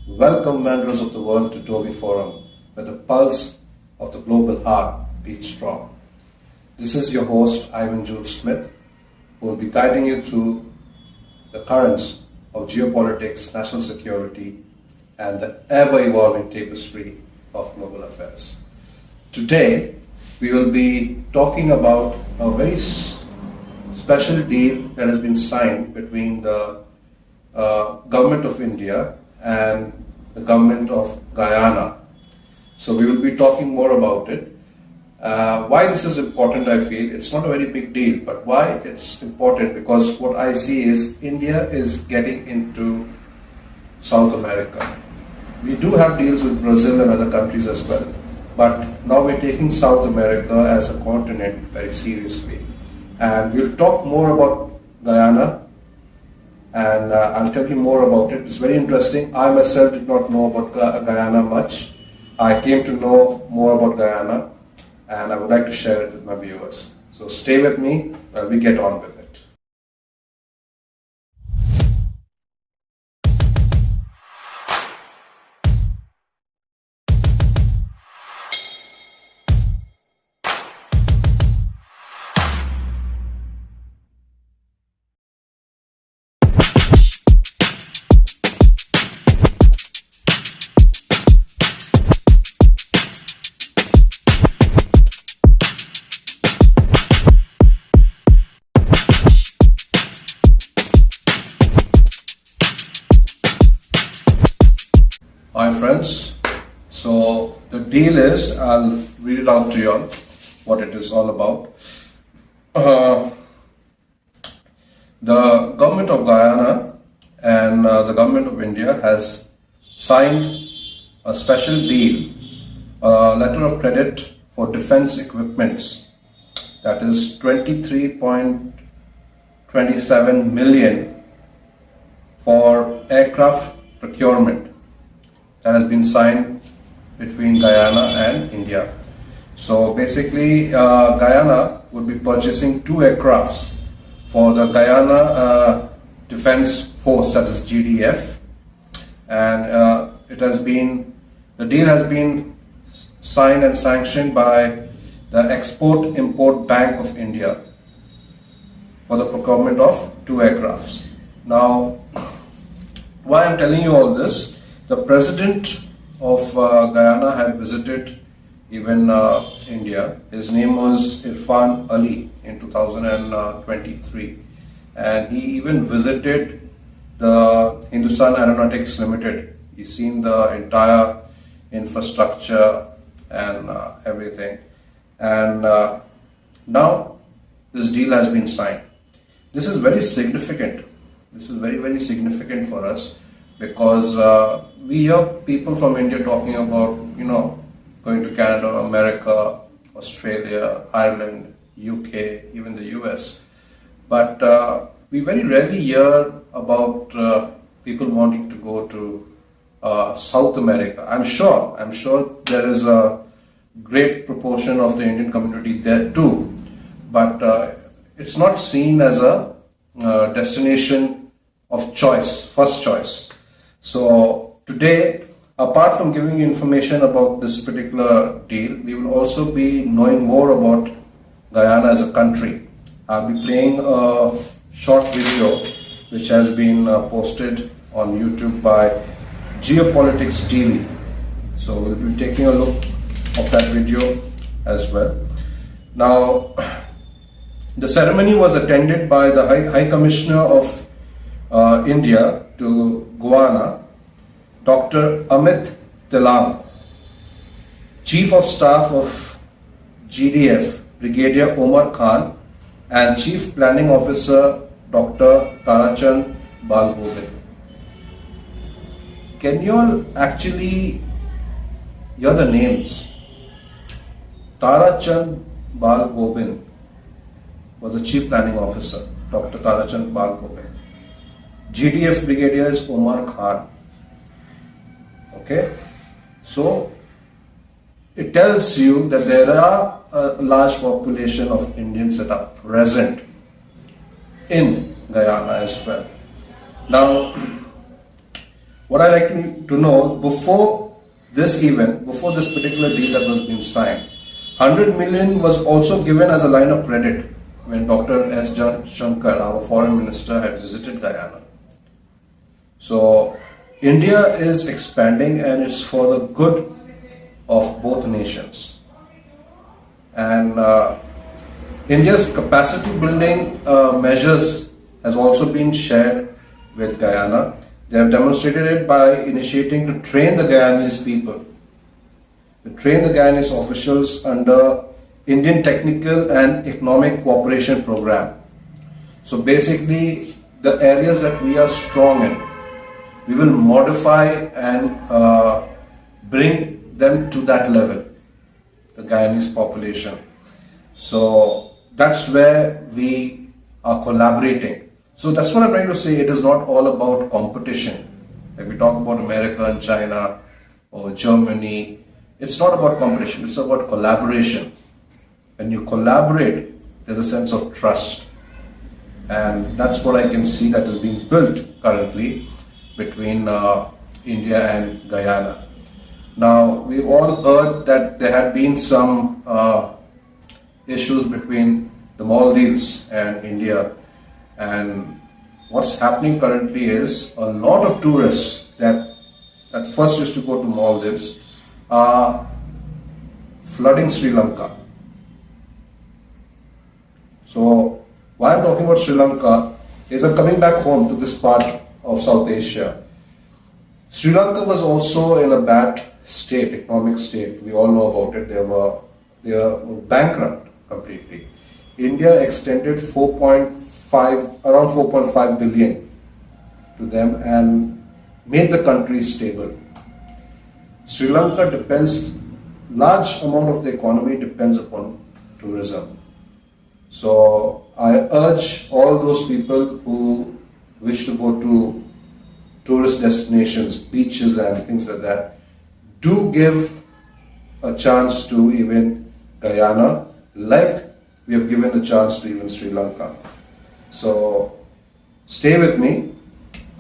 Welcome wanderers of the world to Dovii Forum, where the pulse of the global heart beats strong. This is your host, Ivan Jude Smith, who will be guiding you through the currents of geopolitics, national security, and the ever-evolving tapestry of global affairs. Today, we will be talking about a very special deal that has been signed between the government of India and the government of Guyana. So we will be talking more about it. Why this is important, I feel, it's not a very big deal, but why it's important, because what I see is India is getting into South America. We do have deals with Brazil and other countries as well, but now we're taking South America as a continent very seriously. And we'll talk more about Guyana, and I'll tell you more about it. It's very interesting. I myself did not know about Guyana much. I came to know more about Guyana, and I would like to share it with my viewers. So stay with me while we get on with it. Hi friends, so the deal is, I'll read it out to you all, what it is all about. The government of Guyana and the government of India has signed a special deal, a letter of credit for defense equipments, that is 23.27 million for aircraft procurement. That has been signed between Guyana and India. So basically, Guyana would be purchasing 2 aircrafts for the Guyana Defense Force, that is GDF, and the deal has been signed and sanctioned by the Export-Import Bank of India for the procurement of 2 aircrafts. Now, why I'm telling you all this? The president of Guyana had visited even India. His name was Irfaanali in 2023, and he even visited the Hindustan Aeronautics Limited. He's seen the entire infrastructure and everything, and now this deal has been signed. This is very significant. This is very, very significant for us, because we hear people from India talking about, going to Canada, America, Australia, Ireland, UK, even the US. But we very rarely hear about people wanting to go to South America. I'm sure there is a great proportion of the Indian community there too, but it's not seen as a destination of choice, first choice. So today, apart from giving you information about this particular deal, we will also be knowing more about Guyana as a country. I'll be playing a short video which has been posted on YouTube by Geo-Political TV. So we'll be taking a look of that video as well. Now, the ceremony was attended by the High Commissioner of India to Guyana, Dr. Amit Tilang, Chief of Staff of GDF, Brigadier Omarkhan, and Chief Planning Officer, Dr. Tarachand Balgobin. Can you all actually hear the names? Tarachand Balgobin was the Chief Planning Officer, Dr. Tarachand Balgobin. GDF Brigadier is Omarkhan. Okay, so it tells you that there are a large population of Indians that are present in Guyana as well. Now, what I like to know, before this event, before this particular deal that was being signed, 100 million was also given as a line of credit when Dr. S. Shankar, our foreign minister, had visited Guyana. So India is expanding, and it's for the good of both nations. And India's capacity building measures has also been shared with Guyana. They have demonstrated it by initiating to train the Guyanese people, to train the Guyanese officials under Indian Technical and Economic Cooperation Program. So basically, the areas that we are strong in, we will modify and bring them to that level, the Guyanese population. So that's where we are collaborating. So that's what I'm trying to say. It is not all about competition. Like we talk about America and China or Germany, it's not about competition, it's about collaboration. When you collaborate, there's a sense of trust. And that's what I can see that is being built currently between India and Guyana. Now, we've all heard that there had been some issues between the Maldives and India. And what's happening currently is a lot of tourists that first used to go to Maldives are flooding Sri Lanka. So why I'm talking about Sri Lanka is I'm coming back home to this part of South Asia. Sri Lanka was also in a bad state, economic state. We all know about it. They were bankrupt completely. India extended around 4.5 billion to them and made the country stable. Sri Lanka depends, large amount of the economy depends upon tourism. So I urge all those people who wish to go to tourist destinations, beaches and things like that, do give a chance to even Guyana, like we have given a chance to even Sri Lanka. So stay with me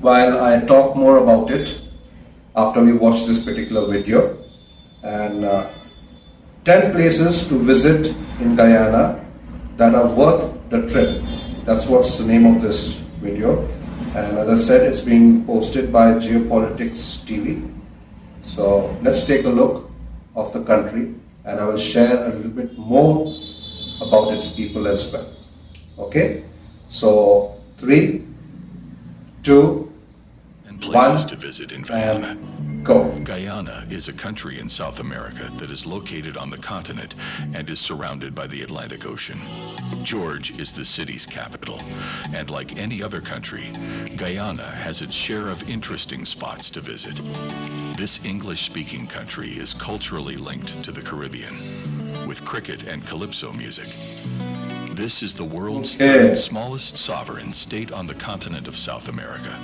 while I talk more about it after we watch this particular video. And 10 places to visit in Guyana that are worth the trip. That's what's the name of this video. And as I said, it's being posted by Geo-Politics TV. So let's take a look of the country, and I will share a little bit more about its people as well. Okay? So 3, 2, and places to visit in Guyana. and go. Guyana is a country in South America that is located on the continent and is surrounded by the Atlantic Ocean. George is the city's capital, and like any other country, Guyana has its share of interesting spots to visit. This English-speaking country is culturally linked to the Caribbean, with cricket and calypso music. This is the world's third smallest sovereign state on the continent of South America,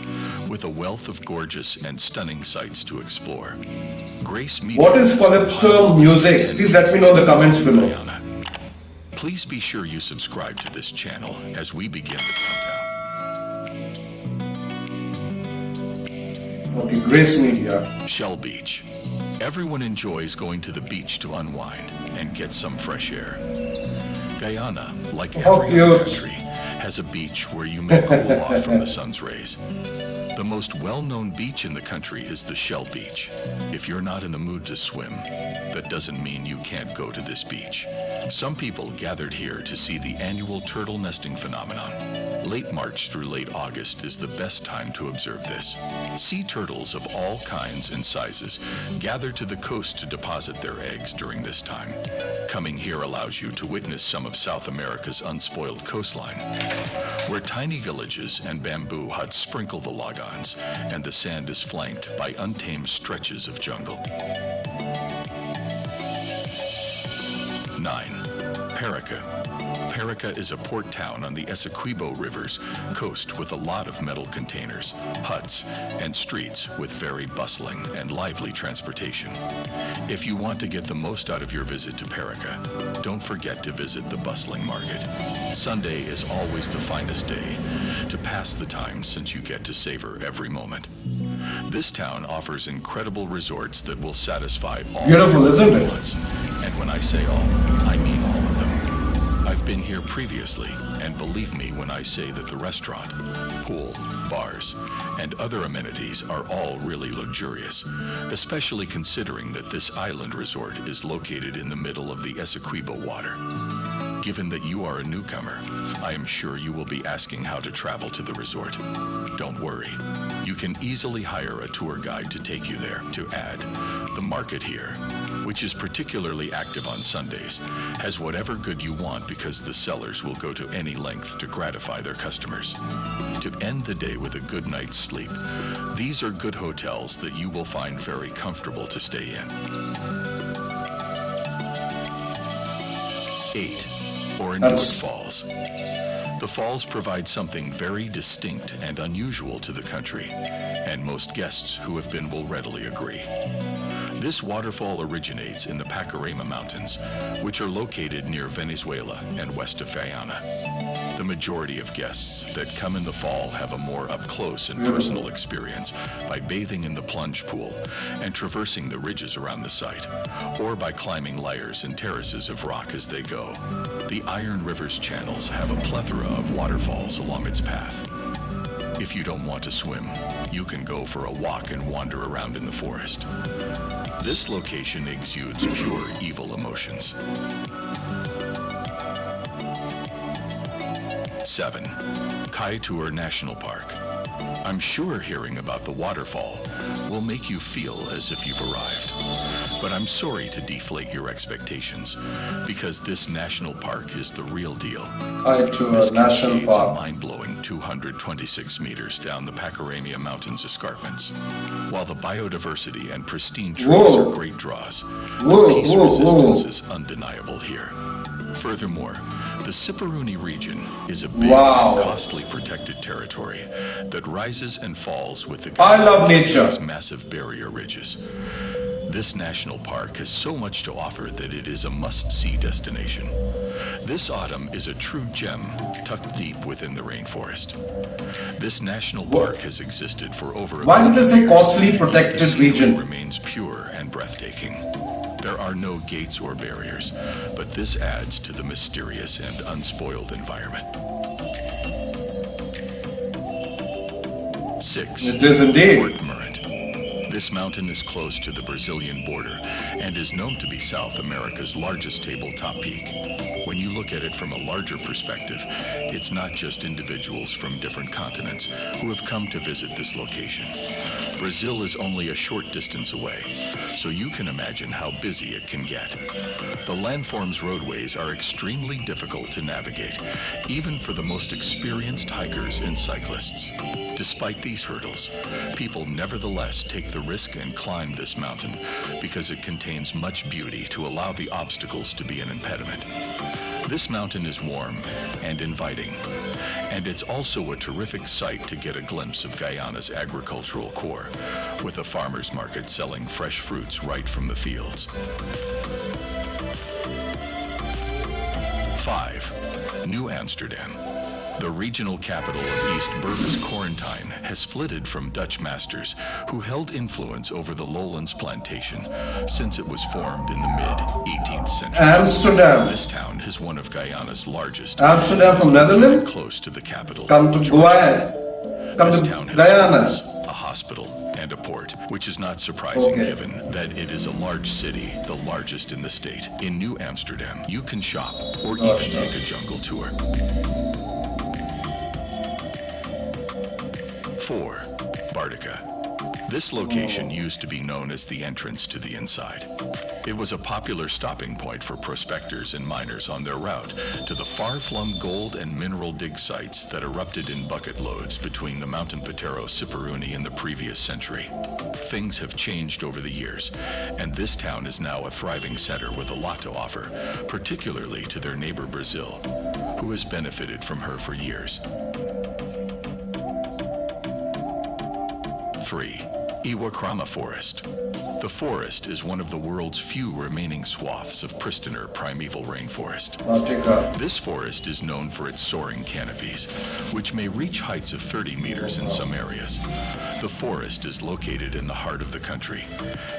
with a wealth of gorgeous and stunning sights to explore. Grace Media. What is calypso music? Please let me know in the comments below. Guyana. Please be sure you subscribe to this channel as we begin the countdown. Okay, Grace Media. Shell Beach. Everyone enjoys going to the beach to unwind and get some fresh air. Guyana, like every other country, has a beach where you may cool off from the sun's rays. The most well-known beach in the country is the Shell Beach. If you're not in the mood to swim, that doesn't mean you can't go to this beach. Some people gathered here to see the annual turtle nesting phenomenon. Late March through late August is the best time to observe this. Sea turtles of all kinds and sizes gather to the coast to deposit their eggs during this time. Coming here allows you to witness some of South America's unspoiled coastline, where tiny villages and bamboo huts sprinkle the lagons, and the sand is flanked by untamed stretches of jungle. 9. Perica. Perica is a port town on the Essequibo River's coast with a lot of metal containers, huts, and streets with very bustling and lively transportation. If you want to get the most out of your visit to Perica, don't forget to visit the bustling market. Sunday is always the finest day to pass the time since you get to savor every moment. This town offers incredible resorts that will satisfy all Beautiful, isn't it? wants. And when I say all, I mean all of them. I've been here previously, and believe me when I say that the restaurant, pool, bars, and other amenities are all really luxurious, especially considering that this island resort is located in the middle of the Essequibo water. Given that you are a newcomer, I am sure you will be asking how to travel to the resort. Don't worry. You can easily hire a tour guide to take you there. To add, the market here, which is particularly active on Sundays, has whatever good you want because the sellers will go to any length to gratify their customers. To end the day with a good night's sleep, these are good hotels that you will find very comfortable to stay in. 8. Orange Falls. The falls provide something very distinct and unusual to the country, and most guests who have been will readily agree. This waterfall originates in the Pacarema Mountains, which are located near Venezuela and west of Guyana. The majority of guests that come in the fall have a more up-close and personal experience by bathing in the plunge pool and traversing the ridges around the site, or by climbing layers and terraces of rock as they go. The Iron River's channels have a plethora of waterfalls along its path. If you don't want to swim, you can go for a walk and wander around in the forest. This location exudes pure evil emotions. 7. Kaieteur National Park. I'm sure hearing about the waterfall will make you feel as if you've arrived. But I'm sorry to deflate your expectations, because this national park is the real deal. Kaieteur National It's a Park. mind-blowing 226 meters down the Pacaremia Mountains escarpments. While the biodiversity and pristine trees are great draws, the peace resistance is undeniable here. Furthermore, the Siparuni region is a big and costly protected territory that rises and falls with the I love nature. massive barrier ridges. This national park has so much to offer that it is a must-see destination. This autumn is a true gem tucked deep within the rainforest. This national park has existed for over Why did they say costly This protected region? remains pure and breathtaking. There are no gates or barriers, but this adds to the mysterious and unspoiled environment. 6. It is indeed. Port Murrett. This mountain is close to the Brazilian border and is known to be South America's largest tabletop peak. When you look at it from a larger perspective, it's not just individuals from different continents who have come to visit this location. Brazil is only a short distance away, so you can imagine how busy it can get. The landform's roadways are extremely difficult to navigate, even for the most experienced hikers and cyclists. Despite these hurdles, people nevertheless take the risk and climb this mountain because it contains much beauty to allow the obstacles to be an impediment. This mountain is warm and inviting, and it's also a terrific sight to get a glimpse of Guyana's agricultural core, with a farmer's market selling fresh fruits right from the fields. 5. New Amsterdam. The regional capital of East Berg's Quarantine has flitted from Dutch masters who held influence over the lowlands plantation since it was formed in the mid-18th century. Amsterdam. This town is one of Guyana's largest. Amsterdam from Netherlands? Close to the capital. Come to Guyana. Come This to town has Guyana. schools, a hospital, and a port, which is not surprising given that it is a large city, the largest in the state. In New Amsterdam, you can shop or even take a jungle tour. 4. Bartica. This location used to be known as the entrance to the inside. It was a popular stopping point for prospectors and miners on their route to the far-flung gold and mineral dig sites that erupted in bucket loads between the mountain Potero Siparuni in the previous century. Things have changed over the years, and this town is now a thriving center with a lot to offer, particularly to their neighbor Brazil. who has benefited from her for years. 3. Iwakrama Forest. The forest is one of the world's few remaining swaths of pristiner primeval rainforest. This forest is known for its soaring canopies, which may reach heights of 30 meters in some areas. The forest is located in the heart of the country,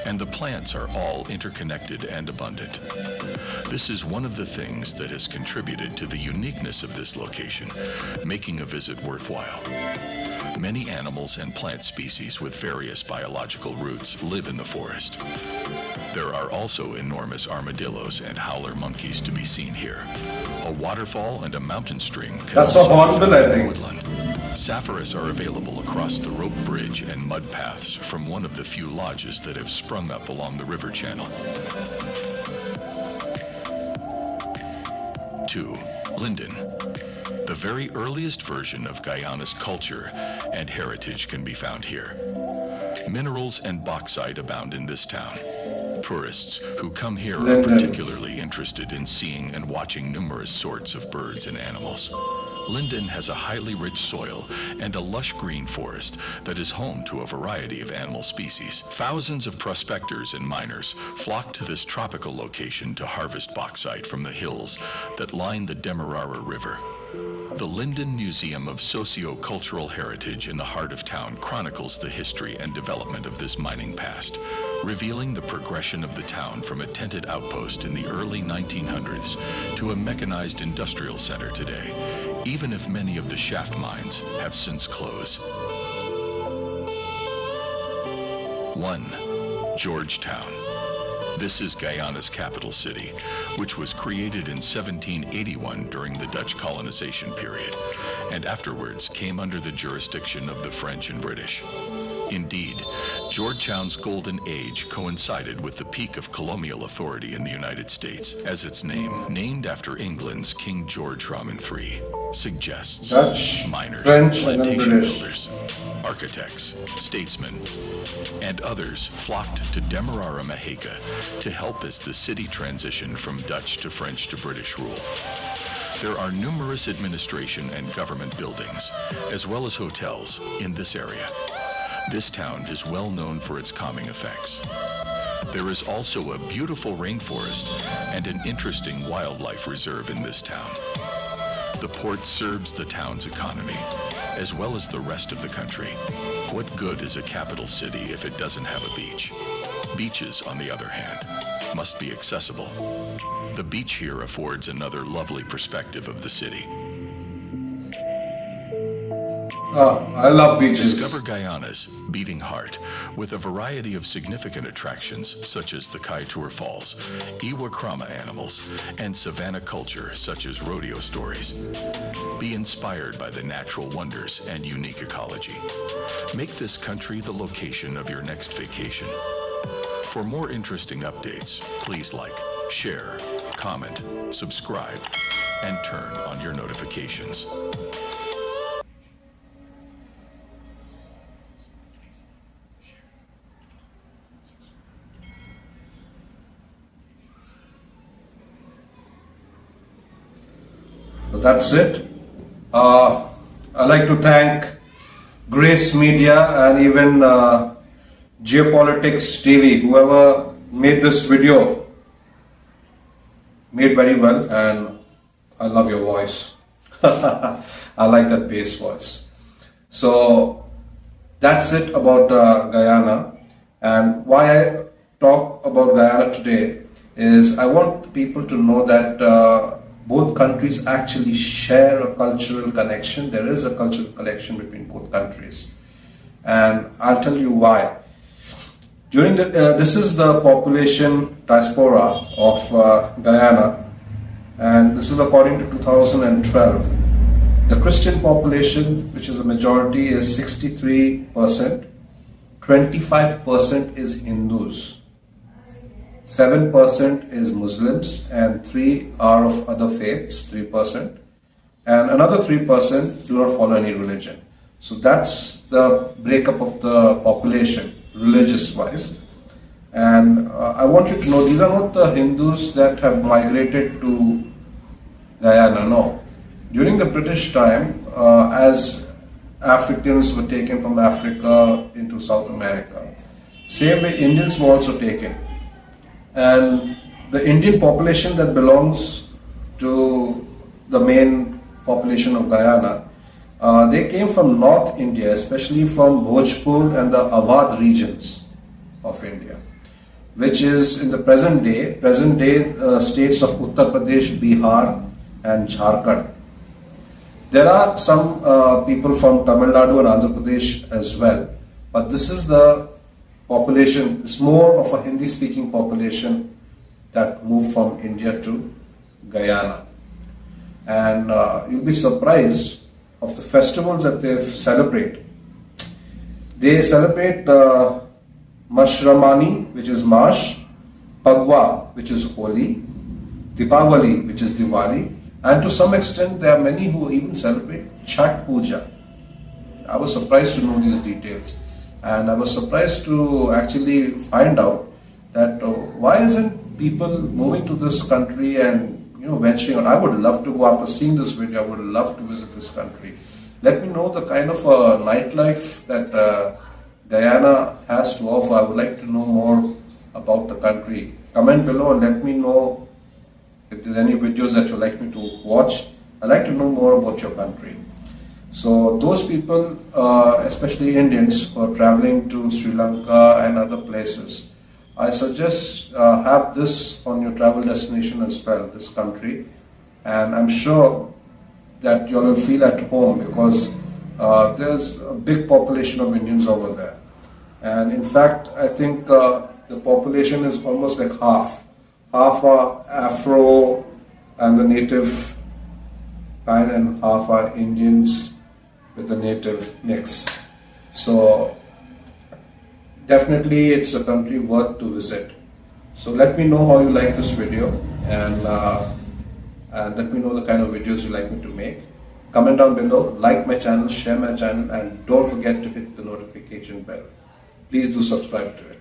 and the plants are all interconnected and abundant. This is one of the things that has contributed to the uniqueness of this location, making a visit worthwhile. Many animals and plant species with various biological roots live in the forest. There are also enormous armadillos and howler monkeys to be seen here. A waterfall and a mountain stream can That's a hornbill, I think. woodland. Safaris are available across the rope bridge and mud paths from one of the few lodges that have sprung up along the river channel. 2. Linden. The very earliest version of Guyana's culture and heritage can be found here. Minerals and bauxite abound in this town. Tourists who come here are particularly interested in seeing and watching numerous sorts of birds and animals. Linden has a highly rich soil and a lush green forest that is home to a variety of animal species. Thousands of prospectors and miners flock to this tropical location to harvest bauxite from the hills that line the Demerara River. The Linden Museum of Socio-Cultural Heritage in the heart of town chronicles the history and development of this mining past, revealing the progression of the town from a tented outpost in the early 1900s to a mechanized industrial center today, even if many of the shaft mines have since closed. 1. Georgetown. This is Guyana's capital city, which was created in 1781 during the Dutch colonization period, and afterwards came under the jurisdiction of the French and British. Indeed, Georgetown's golden age coincided with the peak of colonial authority in the United States, as its name, named after England's King George III, suggests. Dutch, Miners, French, plantation and British. builders, architects, statesmen, and others flocked to Demerara Maheka to help as the city transitioned from Dutch to French to British rule. There are numerous administration and government buildings, as well as hotels, in this area. This town is well known for its calming effects. There is also a beautiful rainforest and an interesting wildlife reserve in this town. The port serves the town's economy, as well as the rest of the country. What good is a capital city if it doesn't have a beach? Beaches, on the other hand, must be accessible. The beach here affords another lovely perspective of the city. Oh, I love beaches. Discover Guyana's beating heart with a variety of significant attractions such as the Kaieteur Falls, Iwakrama animals, and savanna culture such as rodeo stories. Be inspired by the natural wonders and unique ecology. Make this country the location of your next vacation. For more interesting updates, please like, share, comment, subscribe, and turn on your notifications. So that's it. I'd like to thank Grace Media and even Geo-Politics TV, whoever made this video, made very well, and I love your voice. I like that bass voice. So that's it about Guyana, and why I talk about Guyana today is I want people to know that both countries actually share a cultural connection. There is a cultural connection between both countries, and I'll tell you why. During this is the population diaspora of Guyana, and this is according to 2012. The Christian population, which is a majority, is 63%. 25% is Hindus. 7% is Muslims, and 3% are of other faiths, 3%, and another 3% do not follow any religion. So that's the breakup of the population, religious-wise. And I want you to know, these are not the Hindus that have migrated to Guyana, no. during the British time, as Africans were taken from Africa into South America, same way Indians were also taken. And the Indian population that belongs to the main population of Guyana, they came from North India, especially from Bhojpur and the Awadh regions of India, which is in the present day states of Uttar Pradesh, Bihar and Jharkhand. There are some people from Tamil Nadu and Andhra Pradesh as well, but this is the population. It's more of a Hindi speaking population that moved from India to Guyana. And you'll be surprised of the festivals that they celebrate. They celebrate Mashramani, which is Marsh, Pagwa, which is Holi, Dipavali, which is Diwali, and to some extent there are many who even celebrate Chhat Puja. I was surprised to know these details, and I was surprised to actually find out that why isn't people moving to this country and venturing on. I would love to go, after seeing this video, I would love to visit this country. Let me know the kind of nightlife that Guyana has to offer. I would like to know more about the country. Comment below and let me know if there's any videos that you'd like me to watch. I'd like to know more about your country. So those people, especially Indians who are traveling to Sri Lanka and other places, I suggest have this on your travel destination as well, this country, and I'm sure that you will feel at home because there's a big population of Indians over there. And in fact, I think the population is almost like half are Afro and the native kind, and half are Indians with the native mix. So definitely it's a country worth to visit. So let me know how you like this video, and let me know the kind of videos you like me to make. Comment down below, like my channel, share my channel, and don't forget to hit the notification bell. Please do subscribe to it.